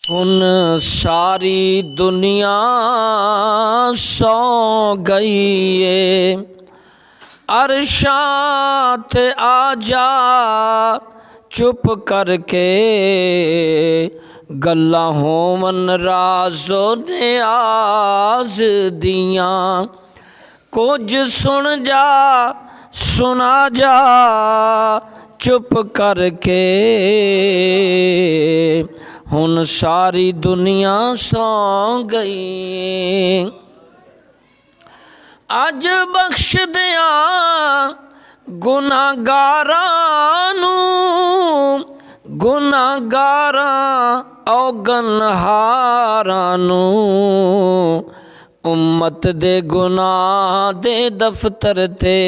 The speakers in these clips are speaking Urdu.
ان ساری دنیا سو گئی ہے، عرشات آ جا چپ کر کے، گلہ ہوں من راز و نیاز دیاں، کچھ سن جا سنا جا چپ کر کے، ہن ساری دنیا سو گئی، اج بخش دیاں گناہگاراں نوں، گناہگاراں او گنہاراں نوں، امت دے گناہ دے دفتر تے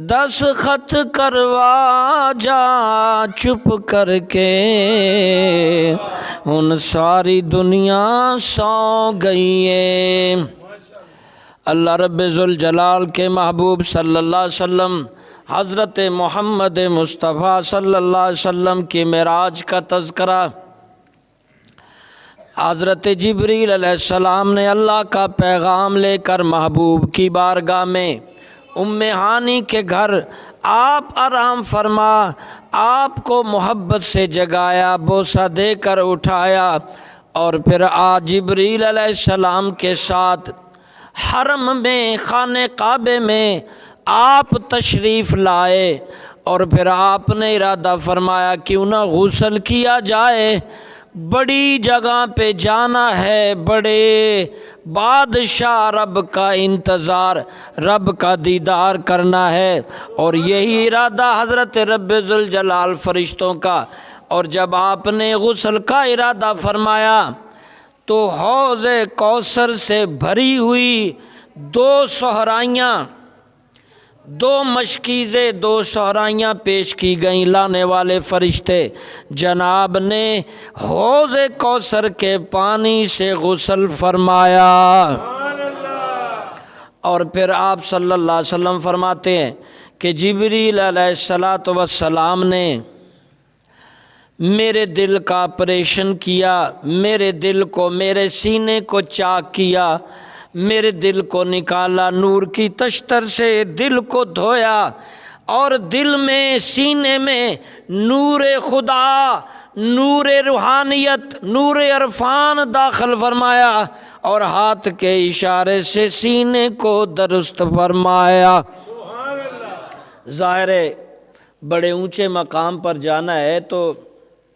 دستخط کروا جا چپ کر کے، ہن ساری دنیا سو گئی ہے۔ اللہ رب ذوالجلال کے محبوب صلی اللہ علیہ وسلم حضرت محمد مصطفیٰ صلی اللہ علیہ وسلم کی معراج کا تذکرہ، حضرت جبریل علیہ السلام نے اللہ کا پیغام لے کر محبوب کی بارگاہ میں ام ہانی کے گھر آپ آرام فرما، آپ کو محبت سے جگایا، بوسہ دے کر اٹھایا، اور پھر جبریل علیہ السلام کے ساتھ حرم میں خانہ کعبے میں آپ تشریف لائے، اور پھر آپ نے ارادہ فرمایا کیوں نہ غسل کیا جائے، بڑی جگہ پہ جانا ہے، بڑے بادشاہ رب کا انتظار، رب کا دیدار کرنا ہے، اور یہی ارادہ حضرت رب ذوالجلال فرشتوں کا۔ اور جب آپ نے غسل کا ارادہ فرمایا تو حوض کوثر سے بھری ہوئی دو صحرائیاں، دو مشکیزیں، دو صحرائیاں پیش کی گئیں۔ لانے والے فرشتے جناب نے حوض کوثر کے پانی سے غسل فرمایا، اور پھر آپ صلی اللہ علیہ وسلم فرماتے ہیں کہ جبریل علیہ السلام نے میرے دل کا آپریشن کیا، میرے دل کو، میرے سینے کو چاک کیا، میرے دل کو نکالا، نور کی تشتر سے دل کو دھویا، اور دل میں، سینے میں نور خدا، نور روحانیت، نور عرفان داخل فرمایا، اور ہاتھ کے اشارے سے سینے کو درست فرمایا۔ ظاہر ہے بڑے اونچے مقام پر جانا ہے تو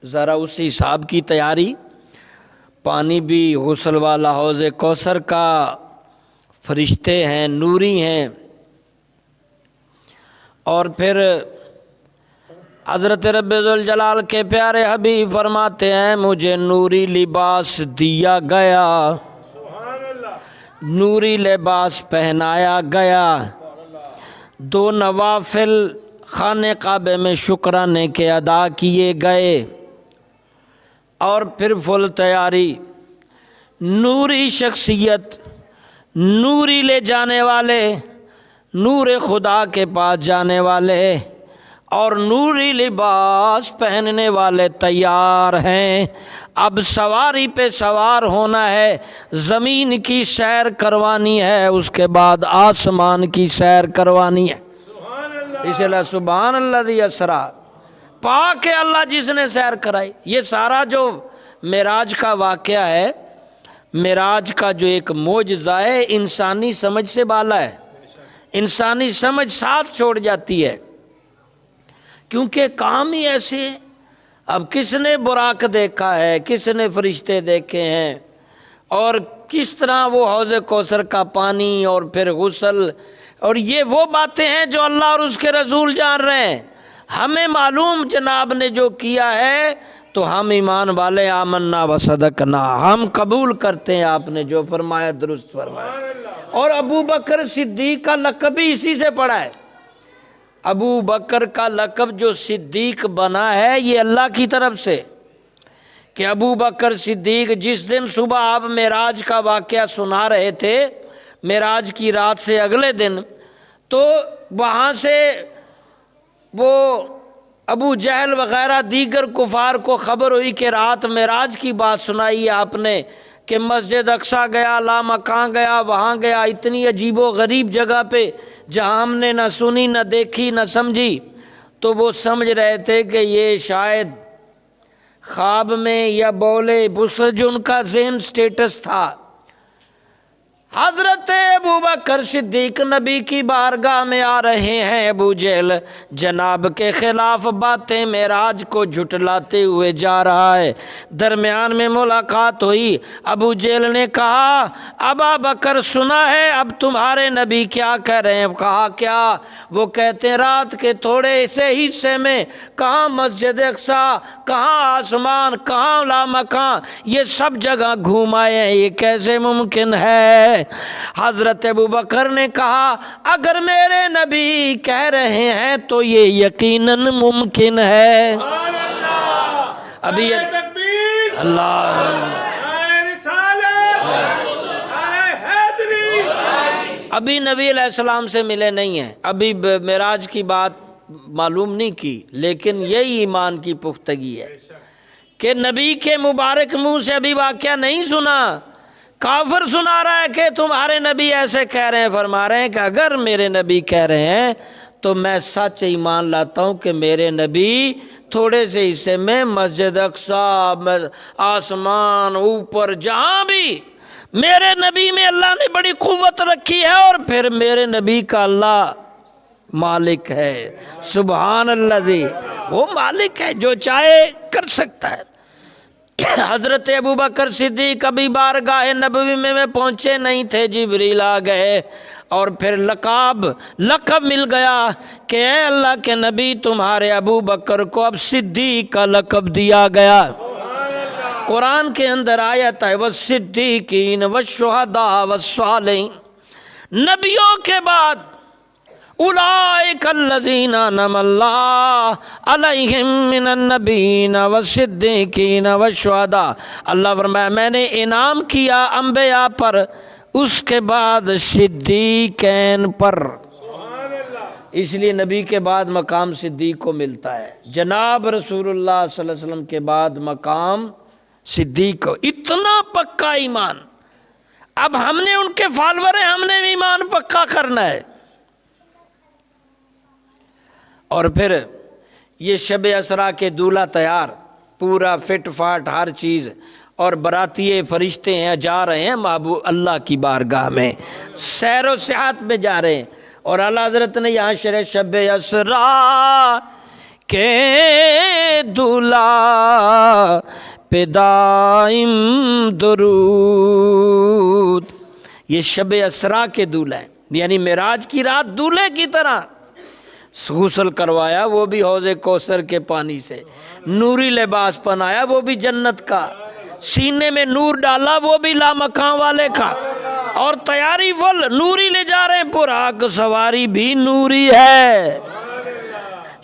ذرا اسی حساب کی تیاری، پانی بھی غسل والا حوض کوثر کا، فرشتے ہیں، نوری ہیں، اور پھر حضرت رب ذوالجلال کے پیارے حبیب فرماتے ہیں مجھے نوری لباس دیا گیا، نوری لباس پہنایا گیا، دو نوافل خانہ کعبے میں شکرانے کے ادا کیے گئے، اور پھر فل تیاری، نوری شخصیت، نوری لے جانے والے، نور خدا کے پاس جانے والے، اور نوری لباس پہننے والے تیار ہیں۔ اب سواری پہ سوار ہونا ہے، زمین کی سیر کروانی ہے، اس کے بعد آسمان کی سیر کروانی ہے۔ اس لیے سبحان اللہ دی اسرا، پاک ہے اللہ جس نے سیر کرائی۔ یہ سارا جو معراج کا واقعہ ہے، معراج کا جو ایک معجزہ ہے، انسانی سمجھ سے بالا ہے، انسانی سمجھ ساتھ چھوڑ جاتی ہے، کیونکہ کام ہی ایسے ہیں۔ اب کس نے براق دیکھا ہے، کس نے فرشتے دیکھے ہیں، اور کس طرح وہ حوض کوثر کا پانی اور پھر غسل، اور یہ وہ باتیں ہیں جو اللہ اور اس کے رسول جان رہے ہیں۔ ہمیں معلوم جناب نے جو کیا ہے تو ہم ایمان والے، آمنا و صدقنا، ہم قبول کرتے ہیں آپ نے جو فرمایا درست فرمایا۔ اور ابو بکر صدیق کا لقب بھی اسی سے پڑا ہے۔ ابو بکر کا لقب جو صدیق بنا ہے یہ اللہ کی طرف سے، کہ ابو بکر صدیق جس دن صبح آپ معراج کا واقعہ سنا رہے تھے، معراج کی رات سے اگلے دن، تو وہاں سے وہ ابو جہل وغیرہ دیگر کفار کو خبر ہوئی کہ رات معراج کی بات سنائی آپ نے کہ مسجد اقصیٰ گیا، لامکان گیا، وہاں گیا، اتنی عجیب و غریب جگہ پہ جہاں ہم نے نہ سنی نہ دیکھی نہ سمجھی، تو وہ سمجھ رہے تھے کہ یہ شاید خواب میں یا بولے بسر، جو ان کا ذہن سٹیٹس تھا۔ حضرت ابوبکر صدیق نبی کی بارگاہ میں آ رہے ہیں، ابو جہل جناب کے خلاف باتیں معراج کو جھٹلاتے ہوئے جا رہا ہے۔ درمیان میں ملاقات ہوئی، ابو جہل نے کہا ابا بکر سنا ہے اب تمہارے نبی کیا کہہ رہے ہیں؟ کہا کیا؟ وہ کہتے ہیں رات کے تھوڑے سے حصے میں کہاں مسجد اقصیٰ، کہاں آسمان، کہاں لامکان، یہ سب جگہ گھوم آئے ہیں، یہ کیسے ممکن ہے؟ حضرت ابوبکر نے کہا اگر میرے نبی کہہ رہے ہیں تو یہ یقیناً ممکن ہے۔ ابھی اللہ ابھی نبی علیہ السلام سے ملے نہیں ہیں، ابھی معراج کی بات معلوم نہیں کی، لیکن یہی ایمان کی پختگی ہے کہ نبی کے مبارک منہ سے ابھی واقعہ نہیں سنا۔ کافر سنا رہا ہے کہ تمہارے نبی ایسے کہہ رہے ہیں، فرما رہے ہیں کہ اگر میرے نبی کہہ رہے ہیں تو میں سچ ایمان لاتا ہوں کہ میرے نبی تھوڑے سے حصے میں مسجد اقصیٰ، آسمان، اوپر جہاں بھی میرے نبی میں اللہ نے بڑی قوت رکھی ہے، اور پھر میرے نبی کا اللہ مالک ہے، سبحان اللہ جی، وہ مالک ہے جو چاہے کر سکتا ہے۔ حضرت ابوبکر صدیق ابھی بارگاہ نبوی میں پہنچے نہیں تھے، جبریل آ گئے اور پھر لقب مل گیا کہ اے اللہ کے نبی تمہارے ابو بکر کو اب صدیق کا لقب دیا گیا۔ قرآن کے اندر آیت ہے والصدیقین والشہداء والصالحین، نبیوں کے بعد اولئک الذین انعم اللہ علیہم من النبیین والصدیقین والشہداء، اللہ فرمایا میں نے انعام کیا انبیاء پر، اس کے بعد صدیقین پر، اس لیے نبی کے بعد مقام صدیق کو ملتا ہے، جناب رسول اللہ صلی اللہ علیہ وسلم کے بعد مقام صدیق کو۔ اتنا پکا ایمان، اب ہم نے ان کے فالور ہیں، ہم نے ایمان پکا کرنا ہے۔ اور پھر یہ شب اسرا کے دولہا تیار، پورا فٹ فاٹ ہر چیز، اور براتی فرشتے ہیں جا رہے ہیں محبوب اللہ کی بارگاہ میں، سیر و سیاحت میں جا رہے ہیں، اور اعلیٰ حضرت نے یہاں شرح شب اسرا کے دولہا پہ دائم درود، یہ شب اسرا کے دولہا ہے، یعنی معراج کی رات دولہے کی طرح غسل کروایا، وہ بھی حوض کوثر کے پانی سے، نوری لباس پہنایا، وہ بھی جنت کا، سینے میں نور ڈالا، وہ بھی لامکان والے کا، اور تیاری فل، نوری لے جا رہے ہیں، براق سواری بھی نوری ہے۔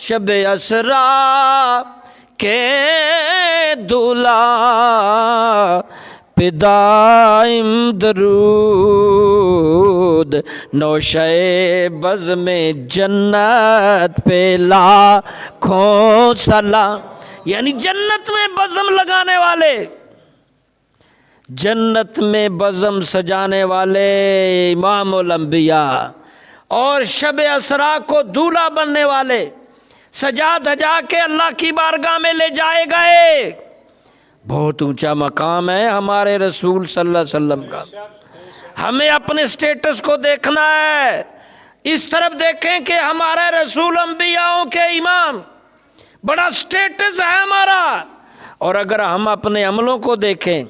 شب اسرا کے دولہا پہ دائم درود، نوشے بزم جنت پہ لاکھوں سلام، یعنی جنت میں بزم لگانے والے، جنت میں بزم سجانے والے امام الانبیاء، اور شب اسرا کو دولہا بننے والے سجا دھجا کے اللہ کی بارگاہ میں لے جائے گئے۔ بہت اونچا مقام ہے ہمارے رسول صلی اللہ علیہ وسلم کا، ہمیں اپنے سٹیٹس کو دیکھنا ہے، اس طرف دیکھیں کہ ہمارے رسول انبیاءوں کے امام، بڑا سٹیٹس ہے ہمارا، اور اگر ہم اپنے عملوں کو دیکھیں،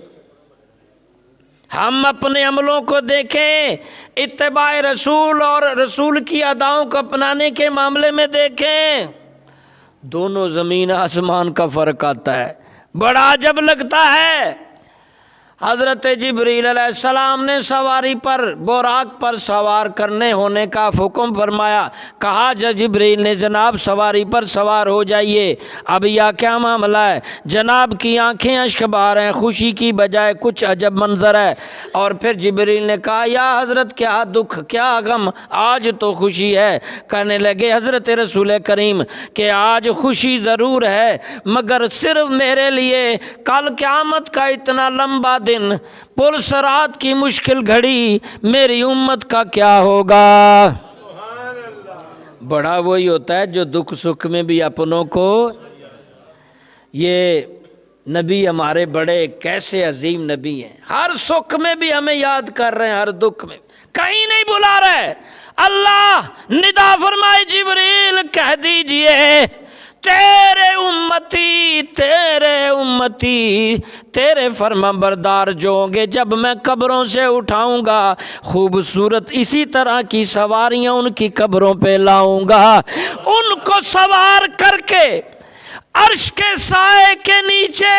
ہم اپنے عملوں کو دیکھیں، اتباع رسول اور رسول کی اداؤں کو اپنانے کے معاملے میں دیکھیں، دونوں زمین آسمان کا فرق آتا ہے، بڑا عجب لگتا ہے۔ حضرت جبریل علیہ السلام نے سواری پر براق پر سوار کرنے ہونے کا حکم فرمایا. کہا جبریل نے جناب سواری پر سوار ہو جائیے. اب یا کیا معاملہ ہے؟ جناب کی آنکھیں اشک بہا ہیں، خوشی کی بجائے کچھ عجب منظر ہے. اور پھر جبریل نے کہا یا حضرت کیا دکھ کیا غم، آج تو خوشی ہے. کہنے لگے حضرت رسول کریم کہ آج خوشی ضرور ہے مگر صرف میرے لیے. کل قیامت کا اتنا لمبا دن، پل صراط کی مشکل گھڑی، میری امت کا کیا ہوگا؟ بڑا وہی ہوتا ہے جو دکھ سکھ میں بھی اپنوں کو. یہ نبی ہمارے بڑے کیسے عظیم نبی ہیں، ہر سکھ میں بھی ہمیں یاد کر رہے ہیں، ہر دکھ میں کہیں نہیں بلا رہے. اللہ ندا فرمائے جبریل کہہ دیجئے تیرے امتی تیرے فرما بردار جو ہوں گے جب میں قبروں سے اٹھاؤں گا خوبصورت اسی طرح کی سواریاں ان کی قبروں پہ لاؤں گا، ان کو سوار کر کے عرش کے سائے کے نیچے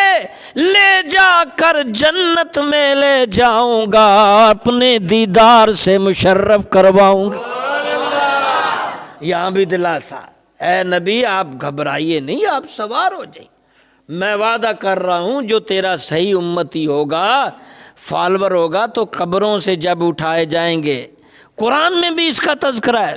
لے جا کر جنت میں لے جاؤں گا، اپنے دیدار سے مشرف کرواؤں گا. یہاں بھی دلاسا، اے نبی آپ گھبرائیے نہیں، آپ سوار ہو جائیں. میں وعدہ کر رہا ہوں جو تیرا صحیح امتی ہوگا، فالور ہوگا تو قبروں سے جب اٹھائے جائیں گے، قرآن میں بھی اس کا تذکرہ ہے،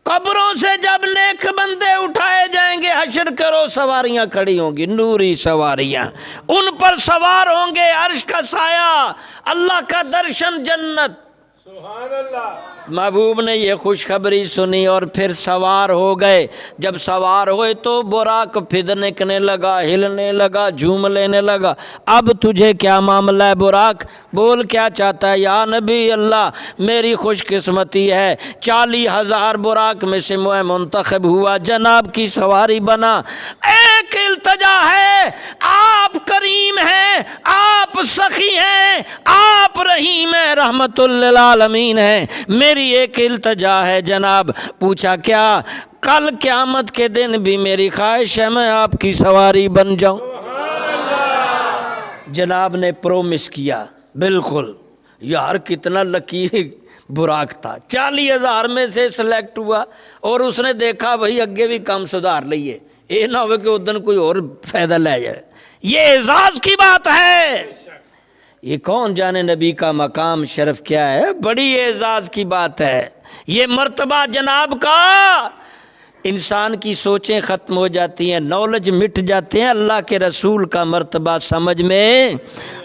قبروں سے جب نیک بندے اٹھائے جائیں گے حشر کرو سواریاں کھڑی ہوں گی، نوری سواریاں، ان پر سوار ہوں گے، عرش کا سایہ، اللہ کا درشن، جنت. سبحان اللہ. محبوب نے یہ خوشخبری سنی اور پھر سوار ہو گئے. جب سوار ہوئے تو براق پھدکنے لگا، ہلنے لگا، جھوم لینے لگا. اب تجھے کیا معاملہ ہے براق؟ بول کیا چاہتا ہے؟ یا نبی اللہ میری خوش قسمتی ہے 40,000 براق میں سے میں منتخب ہوا، جناب کی سواری بنا. ایک التجا ہے، آپ کریم ہیں، آپ سخی ہیں، آپ رحیم ہیں، رحمت للعالمین ہیں. میری ایک التجا ہے جناب. پوچھا کیا؟ کل قیامت کے دن بھی میری خواہش ہے میں آپ کی سواری بن جاؤں. جناب نے پرومس کیا. بالکل یار کتنا لکی براق تھا، 40,000 میں سے سلیکٹ ہوا اور اس نے دیکھا بھائی اگے بھی کم سدھار لئیے، یہ نہ ہو کہ ادھر کوئی اور فائدہ لے جائے. یہ اعزاز کی بات ہے. یہ کون جانے نبی کا مقام شرف کیا ہے، بڑی اعزاز کی بات ہے. یہ مرتبہ جناب کا، انسان کی سوچیں ختم ہو جاتی ہیں، نالج مٹ جاتے ہیں. اللہ کے رسول کا مرتبہ سمجھ میں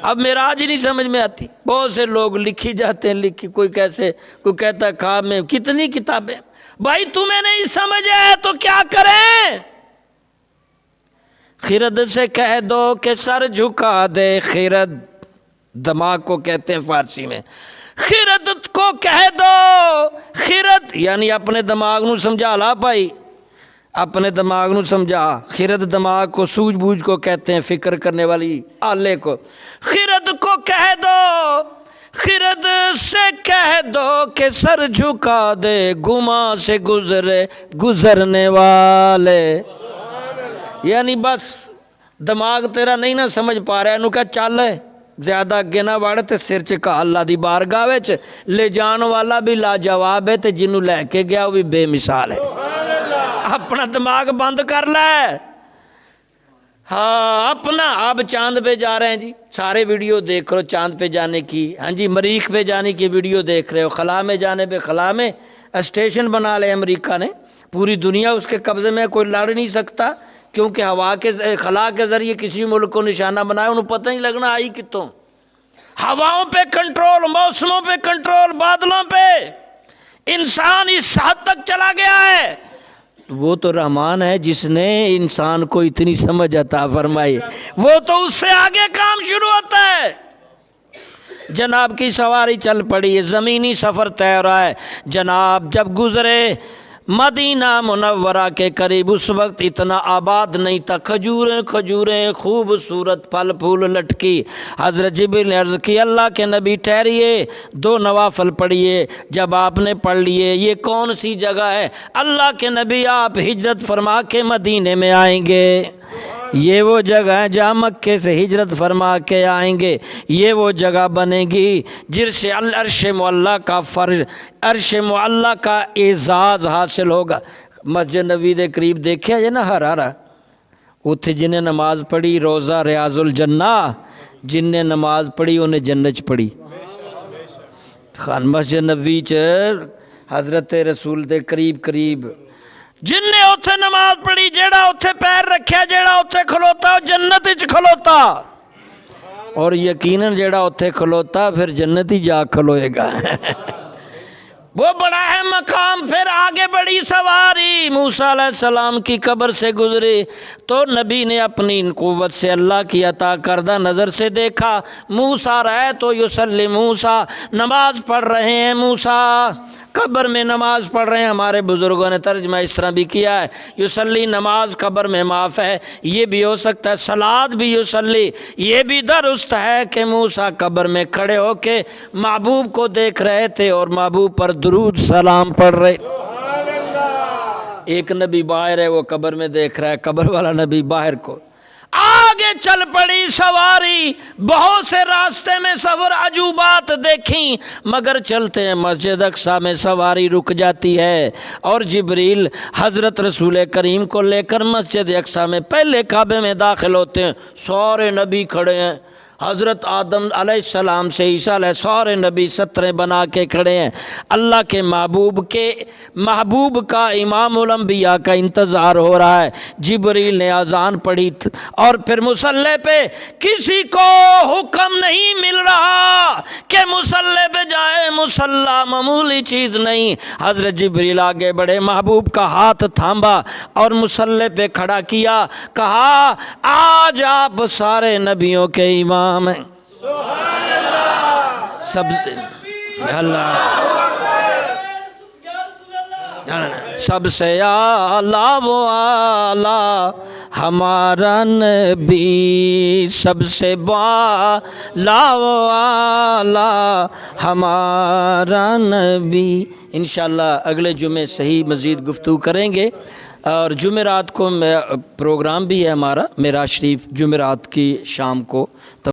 اب معراج ہی نہیں سمجھ میں آتی. بہت سے لوگ لکھی جاتے ہیں، لکھی کوئی کیسے، کوئی کہتا ہے خواب میں کتنی کتابیں. بھائی تمہیں نہیں سمجھا ہے تو کیا کریں؟ خرد سے کہہ دو کہ سر جھکا دے. خرد دماغ کو کہتے ہیں فارسی میں. خرد کو کہہ دو، خرد یعنی اپنے دماغ نو سمجھا لا بھائی، اپنے دماغ نو سمجھا. خرد دماغ کو، سوجھ بوجھ کو کہتے ہیں، فکر کرنے والی آلے کو. خرد کو کہہ دو، خرد سے کہہ دو کہ سر جھکا دے، گما سے گزرنے والے. یعنی بس دماغ تیرا نہیں نہ سمجھ پا رہا ہے، انہوں کہا چل زیادہ اگے نہ بڑھ تے سر چکا اللہ دی بارگاہ وچ. لے جان والا بھی لاجواب ہے تے جنوں لے کے گیا وہ بھی بے مثال ہے. اپنا دماغ بند کر لے. ہاں اپنا. اب چاند پہ جا رہے ہیں جی، سارے ویڈیو دیکھ رہے ہو چاند پہ جانے کی، ہاں جی مریخ پہ جانے کی ویڈیو دیکھ رہے ہو، خلا میں جانے پہ، خلا میں اسٹیشن بنا لے امریکہ نے، پوری دنیا اس کے قبضے میں، کوئی لڑ نہیں سکتا کیونکہ ہوا کے خلا کے ذریعے کسی ملک کو نشانہ بنایا انہوں پتہ نہیں لگنا آئی کتوں. ہواؤں پہ کنٹرول، موسموں پہ کنٹرول، بادلوں پہ. انسان اس حد تک چلا گیا ہے. وہ تو رحمان ہے جس نے انسان کو اتنی سمجھ عطا فرمائی، وہ تو اس سے آگے کام شروع ہوتا ہے. جناب کی سواری چل پڑی ہے، زمینی سفر طے ہو رہا ہے. جناب جب گزرے مدینہ منورہ کے قریب، اس وقت اتنا آباد نہیں تھا، کھجوریں کھجوریں خوبصورت پھل پھول لٹکی. حضرت جبریل نے عرض کی اللہ کے نبی ٹھہریے، 2 نوافل پڑھیے. جب آپ نے پڑھ لیے، یہ کون سی جگہ ہے؟ اللہ کے نبی آپ ہجرت فرما کے مدینے میں آئیں گے. یہ وہ جگہ ہے جہاں مکے سے ہجرت فرما کے آئیں گے، یہ وہ جگہ بنے گی جس سے عرش معلیٰ کا عرش معلیٰ کا اعزاز حاصل ہوگا۔ مسجد نبوی دے قریب دیکھا جے نا ہرا اتھے جنہیں نماز پڑھی روزہ ریاض الجنہ، جن نے نماز پڑھی انہیں جنت چ پڑھی۔ خان مسجد نبوی چ حضرت رسول دے قریب جن نے اتھے نماز پڑھی، جیڑا اتھے پیر رکھیا، جیڑا اتھے کھلوتا وہ جنت وچ کھلوتا، اور یقیناً جیڑا اتھے کھلوتا پھر جنت ہی جا کھلوئے گا۔ وہ بڑا ہے مقام۔ پھر آگے بڑی سواری، موسیٰ علیہ السلام کی قبر سے گزری تو نبی نے اپنی قوت سے اللہ کی عطا کردہ نظر سے دیکھا، موسیٰ رہے تو یصلی موسیٰ، نماز پڑھ رہے ہیں موسیٰ، قبر میں نماز پڑھ رہے ہیں۔ ہمارے بزرگوں نے ترجمہ اس طرح بھی کیا ہے، یصلی نماز قبر میں معاف ہے، یہ بھی ہو سکتا ہے صلات بھی یصلی، یہ بھی درست ہے کہ موسیٰ قبر میں کھڑے ہو کے محبوب کو دیکھ رہے تھے اور محبوب پر درود سلام پڑھ رہے۔ ایک نبی باہر ہے وہ قبر میں دیکھ رہا ہے، قبر والا نبی باہر کو۔ آگے چل پڑی سواری، بہت سے راستے میں سفر عجوبات دیکھیں، مگر چلتے ہیں مسجد اقصیٰ میں سواری رک جاتی ہے اور جبریل حضرت رسول کریم کو لے کر مسجد اقصیٰ میں پہلے کعبے میں داخل ہوتے ہیں، سارے نبی کھڑے ہیں، حضرت آدم علیہ السلام سے عیسیٰ علیہ سارے نبی ستریں بنا کے کھڑے ہیں۔ اللہ کے محبوب کا امام الانبیاء کا انتظار ہو رہا ہے۔ جبریل نے اذان پڑھی اور پھر مصلی پہ کسی کو حکم نہیں مل رہا کہ مصلی پہ جائے، مصلی معمولی چیز نہیں۔ حضرت جبریل آگے بڑھے، محبوب کا ہاتھ تھامبا اور مصلی پہ کھڑا کیا، کہا آج آپ سارے نبیوں کے امام ہیں۔ سب سے سب سے اعلیٰ وہ اعلیٰ ہمارا نبی، سب سے بالا وہ اعلیٰ ہمارا نبی۔ انشاءاللہ اگلے جمعے صحیح مزید گفتگو کریں گے، اور جمعرات کو پروگرام بھی ہے ہمارا میراج شریف، جمعرات کی شام کو۔